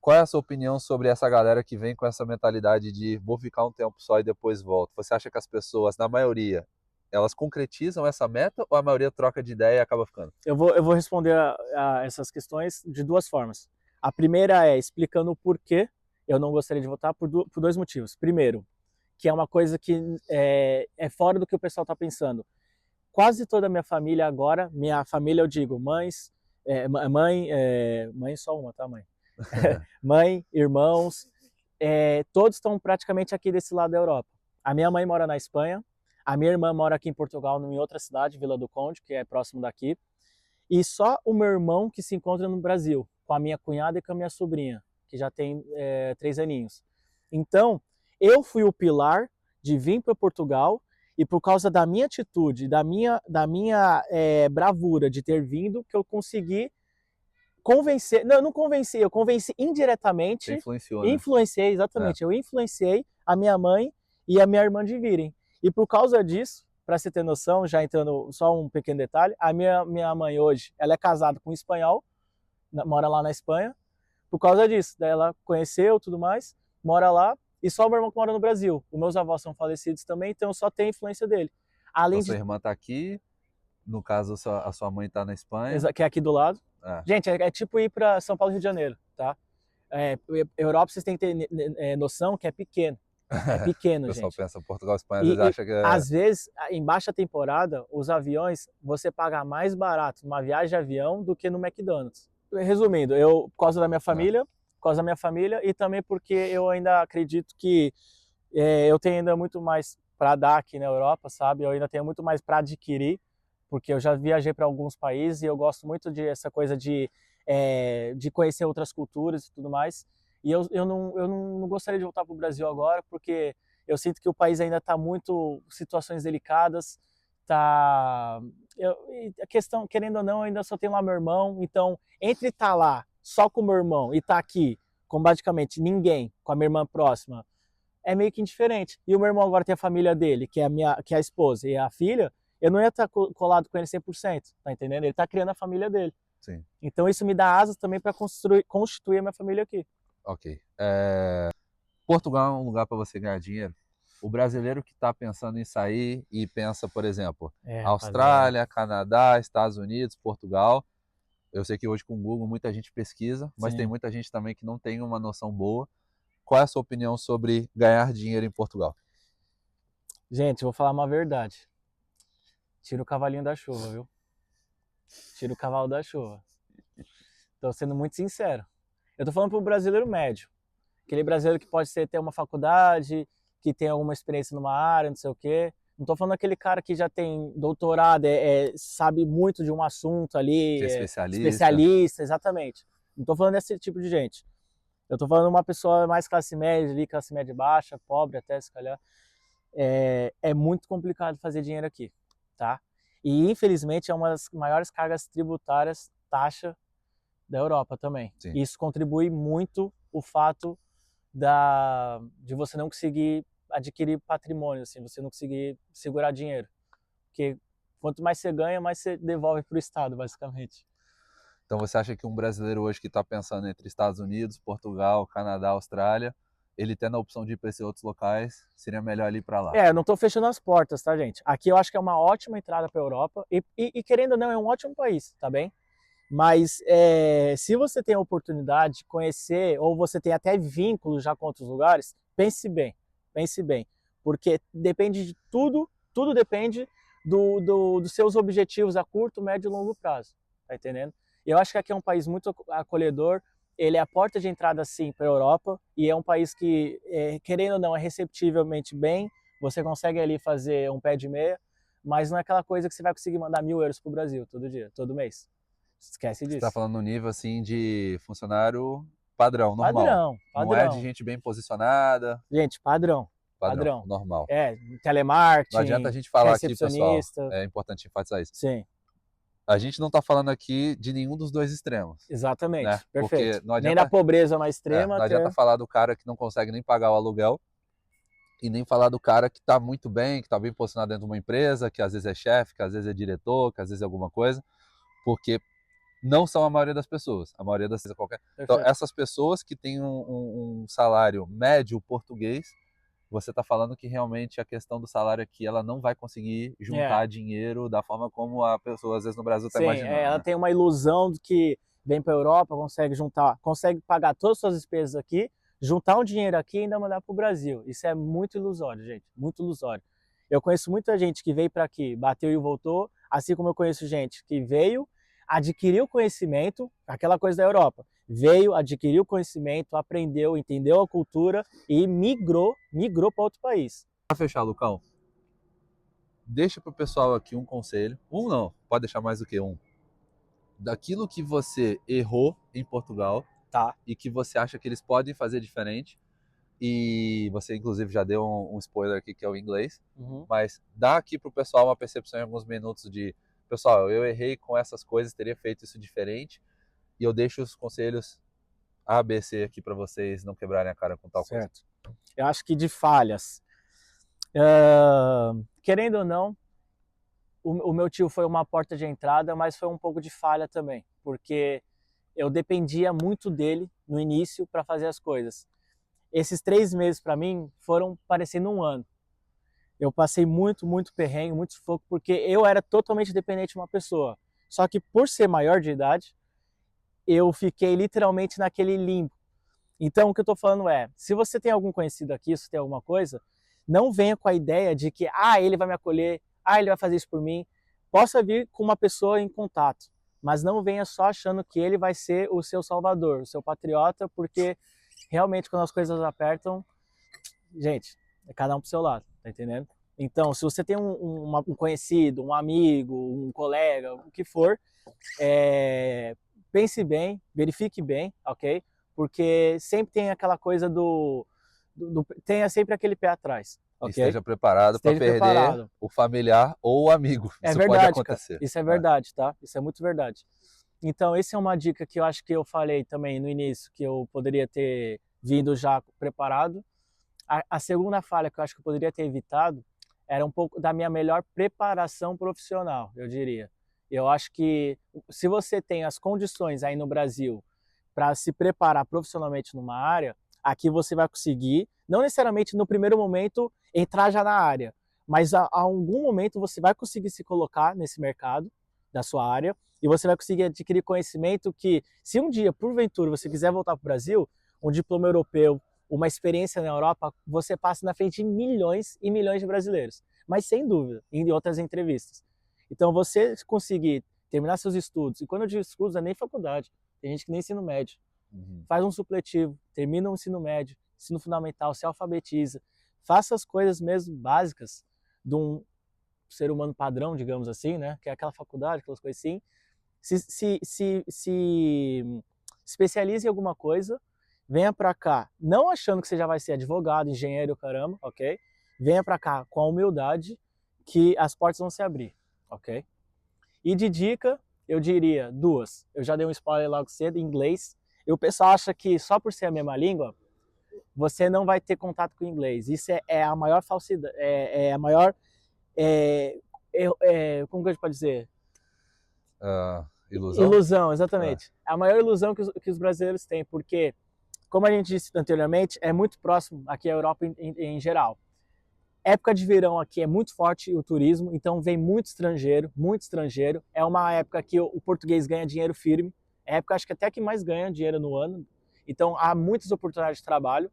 Qual é a sua opinião sobre essa galera que vem com essa mentalidade de vou ficar um tempo só e depois volto? Você acha que as pessoas, na maioria, elas concretizam essa meta ou a maioria troca de ideia e acaba ficando? Eu vou responder a essas questões de duas formas. A primeira é explicando o porquê eu não gostaria de voltar por dois motivos. Primeiro, que é uma coisa que é fora do que o pessoal está pensando. Quase toda a minha família agora, minha família eu digo, mãe só uma, tá mãe? Mãe, irmãos, todos estão praticamente aqui desse lado da Europa. A minha mãe mora na Espanha, a minha irmã mora aqui em Portugal, em outra cidade, Vila do Conde, que é próximo daqui, e só o meu irmão que se encontra no Brasil, com a minha cunhada e com a minha sobrinha, que já tem 3 aninhos. Então, eu fui o pilar de vir para Portugal, e por causa da minha atitude, da minha bravura de ter vindo, que eu consegui convencer, não convenci, eu convenci indiretamente. Você influenciou, né? Influenciei, exatamente, eu influenciei a minha mãe e a minha irmã de virem. E por causa disso, para você ter noção, já entrando só um pequeno detalhe, a minha mãe hoje, ela é casada com um espanhol, mora lá na Espanha, por causa disso, daí ela conheceu, tudo mais, mora lá, e só o meu irmão que mora no Brasil. Os meus avós são falecidos também, então só tem influência dele. Além sua irmã está aqui, no caso a sua mãe está na Espanha. Que é aqui do lado. Gente, é tipo ir para São Paulo, Rio de Janeiro, tá? Europa vocês têm que ter noção que é pequeno. É O pequeno, pessoal gente. pensa Portugal, Espanha, às vezes acha que é... Às vezes, em baixa temporada, os aviões, você paga mais barato numa viagem de avião do que no McDonald's. Resumindo, eu, por causa da minha família, e também porque eu ainda acredito que eu tenho ainda muito mais para dar aqui na Europa, sabe? Eu ainda tenho muito mais para adquirir, porque eu já viajei para alguns países e eu gosto muito de essa coisa de conhecer outras culturas e tudo mais. E eu não gostaria de voltar para o Brasil agora, porque eu sinto que o país ainda está muito situações delicadas, tá. E a questão, querendo ou não, eu ainda só tenho lá meu irmão, então entre estar lá só com o meu irmão e estar aqui com basicamente ninguém, com a minha irmã próxima, é meio que indiferente. E o meu irmão agora tem a família dele, que é a esposa e a filha, eu não ia estar colado com ele 100%, tá entendendo? Ele tá criando a família dele. Sim. Então isso me dá asas também para constituir a minha família aqui. Ok. Portugal é um lugar para você ganhar dinheiro. O brasileiro que está pensando em sair e pensa, por exemplo, Austrália, Canadá, Estados Unidos, Portugal. Eu sei que hoje com o Google muita gente pesquisa, mas tem muita gente também que não tem uma noção boa. Qual é a sua opinião sobre ganhar dinheiro em Portugal? Gente, eu vou falar uma verdade. Tira o cavalinho da chuva, viu? Tira o cavalo da chuva. Tô sendo muito sincero. Eu tô falando pro brasileiro médio. Aquele brasileiro que pode ter uma faculdade, que tem alguma experiência numa área, não sei o quê. Não tô falando aquele cara que já tem doutorado, sabe muito de um assunto ali, Que é especialista. Especialista, exatamente. Não tô falando desse tipo de gente. Eu tô falando de uma pessoa mais classe média ali, classe média baixa, pobre até, se calhar. É muito complicado fazer dinheiro aqui, tá? E infelizmente é uma das maiores cargas tributárias, taxa da Europa também. Sim. Isso contribui muito o fato de você não conseguir adquirir patrimônio, assim, você não conseguir segurar dinheiro. Porque quanto mais você ganha, mais você devolve para o Estado, basicamente. Então você acha que um brasileiro hoje que está pensando entre Estados Unidos, Portugal, Canadá, Austrália, ele tendo a opção de ir para esses outros locais, seria melhor ele ir para lá? Eu não estou fechando as portas, tá, gente? Aqui eu acho que é uma ótima entrada para a Europa e querendo ou não, é um ótimo país, tá bem? Mas se você tem a oportunidade de conhecer, ou você tem até vínculos já com outros lugares, pense bem, porque depende de tudo depende dos seus objetivos a curto, médio e longo prazo, tá entendendo? Eu acho que aqui é um país muito acolhedor, ele é a porta de entrada, sim, para a Europa, e é um país que, querendo ou não, é receptivelmente bem, você consegue ali fazer um pé de meia, mas não é aquela coisa que você vai conseguir mandar 1.000 euros pro Brasil todo dia, todo mês. Esquece disso. Você está falando no nível assim de funcionário padrão, normal. Padrão. Não é de gente bem posicionada. Gente, padrão. Normal. Telemarketing, Não adianta a gente falar aqui, pessoal, recepcionista. é importante enfatizar isso. Sim. A gente não está falando aqui de nenhum dos dois extremos. Exatamente, né? perfeito. Porque não adianta, nem da pobreza mais extrema. não adianta falar do cara que não consegue nem pagar o aluguel e nem falar do cara que está muito bem, que está bem posicionado dentro de uma empresa, que às vezes é chefe, que às vezes é diretor, que às vezes é alguma coisa, porque não são a maioria das pessoas. A maioria das pessoas é qualquer. Então, essas pessoas que têm um salário médio português, você está falando que realmente a questão do salário aqui, ela não vai conseguir juntar dinheiro da forma como a pessoa, às vezes, no Brasil está imaginando. Ela tem uma ilusão de que vem para a Europa, consegue pagar todas as suas despesas aqui, juntar um dinheiro aqui e ainda mandar para o Brasil. Isso é muito ilusório, gente, muito ilusório. Eu conheço muita gente que veio para aqui, bateu e voltou, assim como eu conheço gente que veio, adquiriu conhecimento, aquela coisa da Europa, veio, adquiriu conhecimento, aprendeu, entendeu a cultura e migrou para outro país. Para fechar, Lucão, deixa para o pessoal aqui um conselho, não, pode deixar mais do que um, daquilo que você errou em Portugal, e que você acha que eles podem fazer diferente, e você inclusive já deu um spoiler aqui que é o inglês, mas dá aqui para o pessoal uma percepção em alguns minutos de, pessoal, eu errei com essas coisas, teria feito isso diferente, e eu deixo os conselhos A, B, C aqui para vocês não quebrarem a cara com tal coisa. Eu acho que de falhas, querendo ou não, o meu tio foi uma porta de entrada, mas foi um pouco de falha também, porque eu dependia muito dele no início para fazer as coisas. Esses 3 meses para mim foram parecendo um ano. Eu passei muito perrengue, muito sufoco, porque eu era totalmente dependente de uma pessoa. Só que por ser maior de idade, eu fiquei literalmente naquele limbo. Então, o que eu estou falando é, se você tem algum conhecido aqui, se tem alguma coisa, não venha com a ideia de que, ele vai me acolher, ele vai fazer isso por mim. Possa vir com uma pessoa em contato, mas não venha só achando que ele vai ser o seu salvador, o seu patriota, porque realmente quando as coisas apertam, gente, é cada um pro seu lado, tá entendendo? Então, se você tem um conhecido, um amigo, um colega, o que for, pense bem, verifique bem, ok? Porque sempre tem aquela coisa tenha sempre aquele pé atrás, ok? Esteja preparado para perder preparado. o familiar ou o amigo. É Isso verdade, pode acontecer. cara. Isso é verdade, tá? Isso é muito verdade. Então, essa é uma dica que eu acho que eu falei também no início, que eu poderia ter vindo já preparado. A segunda falha que eu acho que eu poderia ter evitado era um pouco da minha melhor preparação profissional, eu diria. Eu acho que se você tem as condições aí no Brasil para se preparar profissionalmente numa área, aqui você vai conseguir, não necessariamente no primeiro momento entrar já na área, mas a algum momento você vai conseguir se colocar nesse mercado da sua área e você vai conseguir adquirir conhecimento que, se um dia, porventura, você quiser voltar para o Brasil, um diploma europeu, uma experiência na Europa, você passa na frente de milhões e milhões de brasileiros. Mas sem dúvida, em outras entrevistas. Então, você conseguir terminar seus estudos, e quando eu digo estudos, não é nem faculdade, tem gente que nem ensino médio. Faz um supletivo, termina o ensino médio, ensino fundamental, se alfabetiza, faça as coisas mesmo básicas de um ser humano padrão, digamos assim, né? Que é aquela faculdade, aquelas coisas assim. Se especialize em alguma coisa, venha para cá, não achando que você já vai ser advogado, engenheiro, caramba, ok? Venha para cá com a humildade que as portas vão se abrir, ok? E de dica, eu diria duas. Eu já dei um spoiler logo cedo, em inglês. E o pessoal acha que só por ser a mesma língua, você não vai ter contato com o inglês. Isso é a maior falsidade, é a maior, como que a gente pode dizer? Ilusão? Ilusão, exatamente. É a maior ilusão que os brasileiros têm, porque, como a gente disse anteriormente, é muito próximo aqui à Europa em geral. Época de verão aqui é muito forte o turismo, então vem muito estrangeiro, muito estrangeiro. É uma época que o português ganha dinheiro firme, é época acho que até que mais ganha dinheiro no ano. Então há muitas oportunidades de trabalho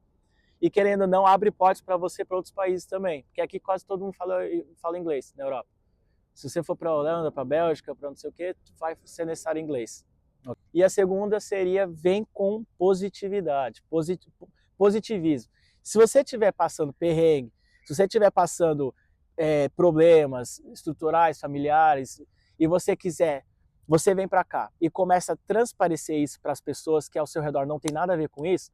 e, querendo ou não, abre portas para você para outros países também, porque aqui quase todo mundo fala inglês na Europa. Se você for para a Holanda, para a Bélgica, para não sei o que, vai ser necessário inglês. E a segunda seria, vem com positividade, positivismo. Se você estiver passando perrengue, se você estiver passando problemas estruturais, familiares, e você quiser, você vem para cá e começa a transparecer isso para as pessoas que ao seu redor não tem nada a ver com isso,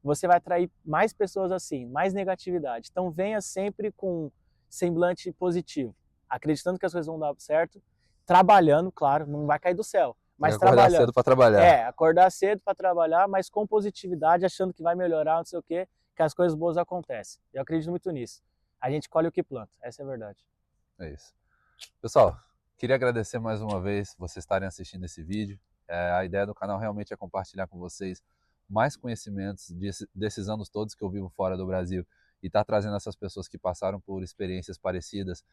você vai atrair mais pessoas assim, mais negatividade. Então venha sempre com semblante positivo, acreditando que as coisas vão dar certo, trabalhando, claro, não vai cair do céu, mas acordar cedo para trabalhar. Acordar cedo para trabalhar, mas com positividade, achando que vai melhorar, não sei o quê, que as coisas boas acontecem. Eu acredito muito nisso. A gente colhe o que planta, essa é a verdade. É isso. Pessoal, queria agradecer mais uma vez vocês estarem assistindo esse vídeo. A ideia do canal realmente é compartilhar com vocês mais conhecimentos desses anos todos que eu vivo fora do Brasil e estar trazendo essas pessoas que passaram por experiências parecidas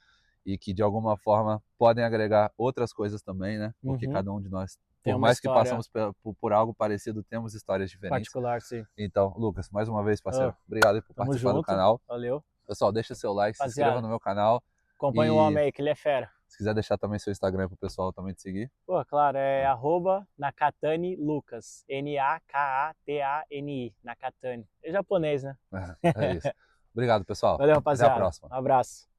e que de alguma forma podem agregar outras coisas também, né? Porque cada um de nós, por mais que passamos por algo parecido, temos histórias diferentes. Particular, sim. Então, Lucas, mais uma vez, parceiro, obrigado por participar do canal. Valeu. Pessoal, deixa seu like, se inscreva no meu canal. Acompanha o homem aí, que ele é fera. Se quiser deixar também seu Instagram pro pessoal também te seguir. Pô, claro, é @Nakatani Lucas. Nakatani. Nakatani. É japonês, né? É isso. Obrigado, pessoal. Valeu, rapaziada. Até a próxima. Um abraço.